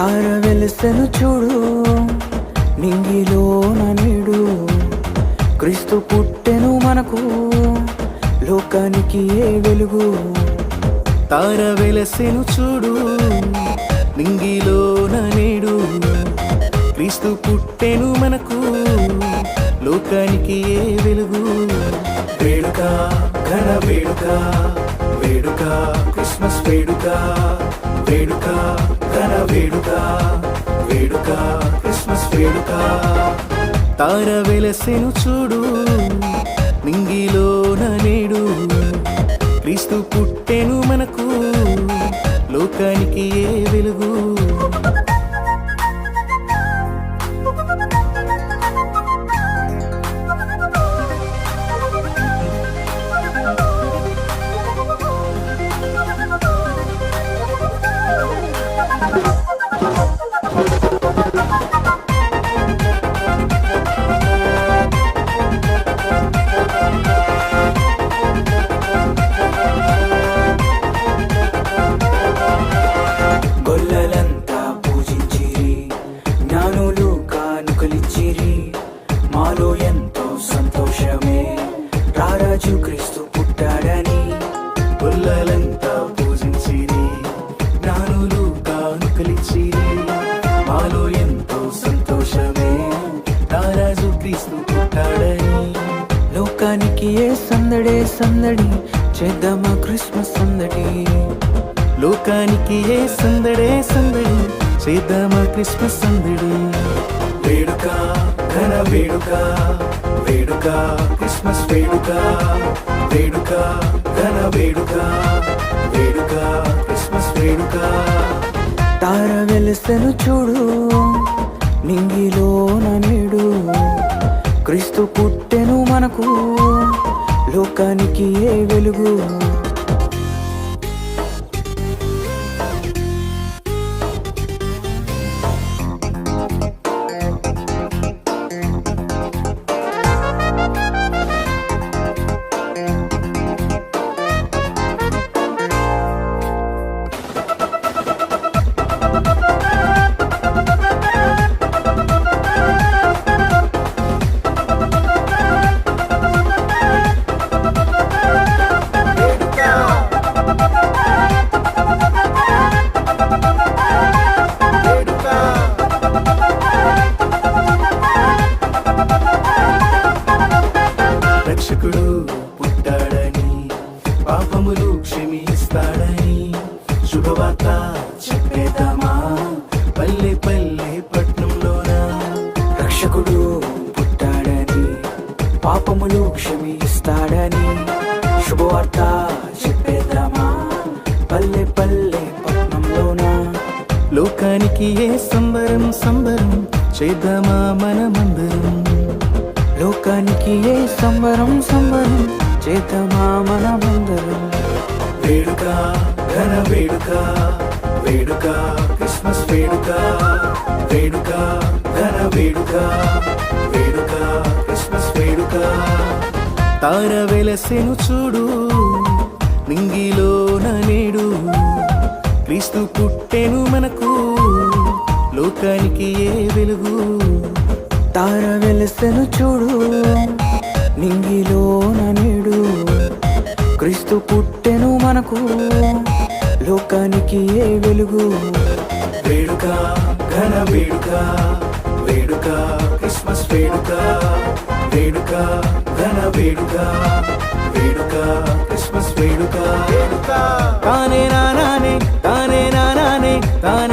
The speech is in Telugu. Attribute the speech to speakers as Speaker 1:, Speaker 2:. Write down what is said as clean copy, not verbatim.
Speaker 1: తార వెలుసెను చూడు నింగిలోన నేడు క్రీస్తు పుట్టెను మనకు లోకానికి ఏ వెలుగు.
Speaker 2: తార వెలసెను చూడు నింగిలోన నేడు క్రీస్తు పుట్టెను మనకు లోకానికి ఏ వెలుగు. వేడుక ఘన వేడుక వేడుక క్రిస్మస్ వేడుక వేడుక ఘన వేడుక వేడుక క్రిస్మస్ వేడుక. తార వెలసెను చూడు నింగిలోన నేడు క్రీస్తు పుట్టెను మనకు లోకానికి ఏ వెలుగు.
Speaker 1: గొల్లలంతా పూజించిరి, జ్ఞానులు కానుకలిచ్చిరి, మాలో ఎంతో సంతోషమే రారాజు క్రీస్తు పుట్టాడని.
Speaker 2: గొల్లలంతా పూజించిరి, జ్ఞానులు కానుకలిచ్చిరి, మాలో ఎంతో సంతోషమే రారాజు క్రీస్తు పుట్టాడని.
Speaker 1: లోకానికి ఏ సందడే సందడి, చేద్దామా క్రిస్మస్ సందడి.
Speaker 2: లోకానికి ఏ సందడే సందడి, చేద్దామా క్రిస్మస్ సందడి. వేడుక ఘన వేడుక వేడుక క్రిస్మస్ వేడుక వేడుక ఘన వేడుక వేడుక క్రిస్మస్ వేడుక.
Speaker 1: తార వెలుసెను చూడు నింగిలోన నేడు క్రీస్తు పుట్టెను మనకు లోకానికి ఏ వెలుగు.
Speaker 2: రక్షకుడు పుట్టాడని, పాపములు క్షమిస్తాడని, శుభవార్త చెప్పేద్దామా పల్లె పల్లె పట్నంలోన.
Speaker 1: రక్షకుడు పుట్టాడని, పాపములు క్షమిస్తాడని, శుభవార్త చెప్పేద్దామా పల్లె పల్లె పట్నంలోన.
Speaker 2: లోకానికి ఏ సంబరం సంబరం, చేద్దామా మనమందరం.
Speaker 1: లోకానికి ఏ సంబరం సంబరం, చేద్దామా మనమందరం.
Speaker 2: వేడుక ఘన వేడుక వేడుక క్రిస్మస్ వేడుక వేడుక ఘన వేడుక వేడుక క్రిస్మస్ వేడుక. తార వెలసెను చూడు నింగిలోన నేడు క్రీస్తు పుట్టెను మనకు లోకానికి ఏ వెలుగు.
Speaker 1: తార వెలుసెను చూడు నింగిలోన నేడు క్రీస్తు పుట్టెను మనకు లోకానికి ఏ వెలుగు.
Speaker 2: వేడుక ఘన వేడుక వేడుక క్రిస్మస్ వేడుక వేడుక ఘన వేడుక వేడుక క్రిస్మస్ వేడుక. తానే నానానే తానే నానానే తానే